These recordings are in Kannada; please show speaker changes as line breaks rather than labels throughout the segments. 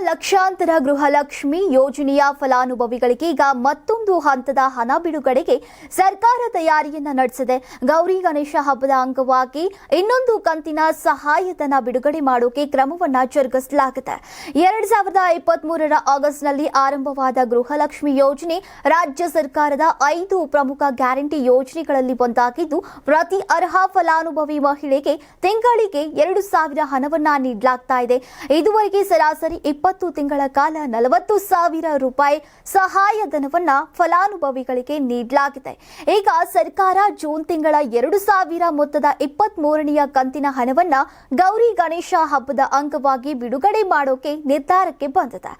ಲಕ್ಷಾಂತರ ಗೃಹಲಕ್ಷ್ಮಿ ಯೋಜನೆಯ ಫಲಾನುಭವಿಗಳಿಗೆ ಈಗ ಮತ್ತೊಂದು ಹಂತದ ಹಣ ಬಿಡುಗಡೆಗೆ ಸರ್ಕಾರ ತಯಾರಿಯನ್ನ ನಡೆಸಿದೆ. ಗೌರಿ ಗಣೇಶ ಹಬ್ಬದ ಅಂಗವಾಗಿ ಇನ್ನೊಂದು ಕಂತಿನ ಸಹಾಯಧನ ಬಿಡುಗಡೆ ಮಾಡೋಕೆ ಕ್ರಮವನ್ನ ಜರುಗಿಸಲಾಗಿದೆ. 2023ರ ಆಗಸ್ಟ್ನಲ್ಲಿ ಆರಂಭವಾದ ಗೃಹಲಕ್ಷ್ಮಿ ಯೋಜನೆ ರಾಜ್ಯ ಸರ್ಕಾರದ 5 ಪ್ರಮುಖ ಗ್ಯಾರಂಟಿ ಯೋಜನೆಗಳಲ್ಲಿ ಒಂದಾಗಿದ್ದು, ಪ್ರತಿ ಅರ್ಹ ಫಲಾನುಭವಿ ಮಹಿಳೆಗೆ ತಿಂಗಳಿಗೆ 2,000 ಹಣವನ್ನ ನೀಡಲಾಗ್ತಾ ಇದೆ. ಇದುವರೆಗೆ ಸರಾಸರಿ 20 ತಿಂಗಳ ಕಾಲ 40,000 ರೂಪಾಯಿ ಸಹಾಯಧನವನ್ನ ಫಲಾನುಭವಿಗಳಿಗೆ ನೀಡಲಾಗಿದೆ. ಈಗ ಸರ್ಕಾರ ಜೂನ್ ತಿಂಗಳ 2,000 ಮೊತ್ತದ 23ನೆಯ ಕಂತಿನ ಹಣವನ್ನ ಗೌರಿ ಗಣೇಶ ಹಬ್ಬದ ಅಂಗವಾಗಿ ಬಿಡುಗಡೆ ಮಾಡೋಕೆ ನಿರ್ಧಾರಕ್ಕೆ ಬಂದಿದೆ.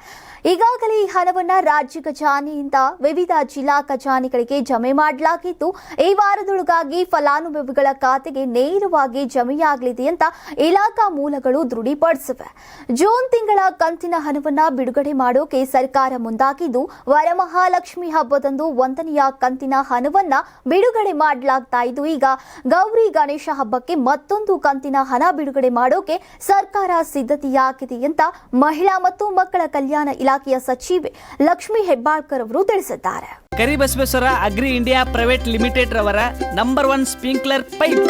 ಈಗಾಗಲೇ ಈ ಹಣವನ್ನ ರಾಜ್ಯ ಖಜಾನೆಯಿಂದ ವಿವಿಧ ಜಿಲ್ಲಾ ಖಜಾನೆಗಳಿಗೆ ಜಮೆ ಮಾಡಲಾಗಿದ್ದು, ಈ ವಾರದೊಳಗಾಗಿ ಫಲಾನುಭವಿಗಳ ಖಾತೆಗೆ ನೇರವಾಗಿ ಜಮೆಯಾಗಲಿದೆ ಅಂತ ಇಲಾಖಾ ಮೂಲಗಳು ದೃಢಪಡಿಸಿವೆ. ಜೂನ್ ತಿಂಗಳ ಕಂತಿನ ಹಣವನ್ನ ಬಿಡುಗಡೆ ಮಾಡೋಕೆ ಸರ್ಕಾರ ಮುಂದಾಗಿದ್ದು, ವರಮಹಾಲಕ್ಷ್ಮಿ ಹಬ್ಬದಂದು 1ನೆಯ ಕಂತಿನ ಹಣವನ್ನ ಬಿಡುಗಡೆ ಮಾಡಲಾಗ್ತಾ ಇದ್ದು, ಈಗ ಗೌರಿ ಗಣೇಶ ಹಬ್ಬಕ್ಕೆ ಮತ್ತೊಂದು ಕಂತಿನ ಹಣ ಬಿಡುಗಡೆ ಮಾಡೋಕೆ ಸರ್ಕಾರ ಸಿದ್ಧತೆಯಾಗಿದೆ ಅಂತ ಮಹಿಳಾ ಮತ್ತು ಮಕ್ಕಳ ಕಲ್ಯಾಣ ಇಲಾಖೆಯ ಸಚಿವೆ ಲಕ್ಷ್ಮಿ ಹೆಬ್ಬಾಳ್ಕರ್ ಅವರು ತಿಳಿಸಿದ್ದಾರೆ.
Karibasaveshwara agri India private limited ರವರ ನಂಬರ್ 1 ಸ್ಪ್ರಿಂಕ್ಲರ್ ಪೈಪ್.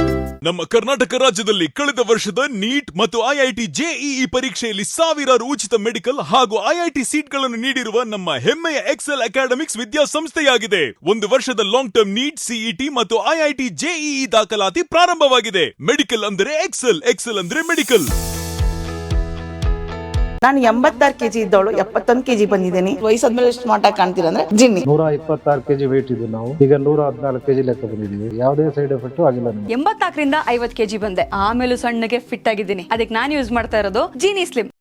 ನಮ್ಮ ಕರ್ನಾಟಕ ರಾಜ್ಯದಲ್ಲಿ ಕಳೆದ ವರ್ಷದ ನೀಟ್ ಮತ್ತು ಐಐಟಿ ಜೆಇಇ ಪರೀಕ್ಷೆಯಲ್ಲಿ ಸಾವಿರಾರು ಉಚಿತ ಮೆಡಿಕಲ್ ಹಾಗೂ ಐಐಟಿ ಸೀಟ್ಗಳನ್ನು ನೀಡಿರುವ ನಮ್ಮ ಹೆಮ್ಮೆಯ ಎಕ್ಸೆಲ್ ಅಕಾಡೆಮಿಕ್ಸ್ ವಿದ್ಯಾಸಂಸ್ಥೆಯಾಗಿದೆ. 1 ವರ್ಷದ ಲಾಂಗ್ ಟರ್ಮ್ ನೀಟ್, ಸಿಇಟಿ ಮತ್ತು ಐಐಟಿ ಜೆಇಇ ದಾಖಲಾತಿ ಪ್ರಾರಂಭವಾಗಿದೆ. ಮೆಡಿಕಲ್ ಅಂದರೆ ಎಕ್ಸೆಲ್, ಎಕ್ಸೆಲ್ ಅಂದ್ರೆ ಮೆಡಿಕಲ್.
ನಾನು 86 ಕೆಜಿ ಇದ್ದವಳು 71 ಕೆಜಿ ಬಂದಿದ್ದೀನಿ. ವಯಸ್ಸಾದ್ಮೇಲೆ ಸ್ಮಾರ್ಟ್ ಆಗಿ ಕಾಣ್ತೀರಾ ಅಂದ್ರೆ ಜಿನ್ನಿ.
126 ಕೆಜಿ ವೇಟ್ ಇದ್ದು ನಾವು ಈಗ 114 ಕೆಜಿ ಲೆಕ್ಕ ಬಂದಿದ್ದೀವಿ. ಯಾವುದೇ ಸೈಡ್ ಎಫೆಕ್ಟ್ ಆಗಿಲ್ಲ.
84ರಿಂದ 50 ಕೆಜಿ ಬಂದೆ. ಆಮೇಲೆ ಸಣ್ಣಗೆ ಫಿಟ್ ಆಗಿದ್ದೀನಿ. ಅದಕ್ಕೆ ನಾನು ಯೂಸ್ ಮಾಡ್ತಾ ಇರೋದು ಜೀನಿ ಸ್ಲಿಮ್.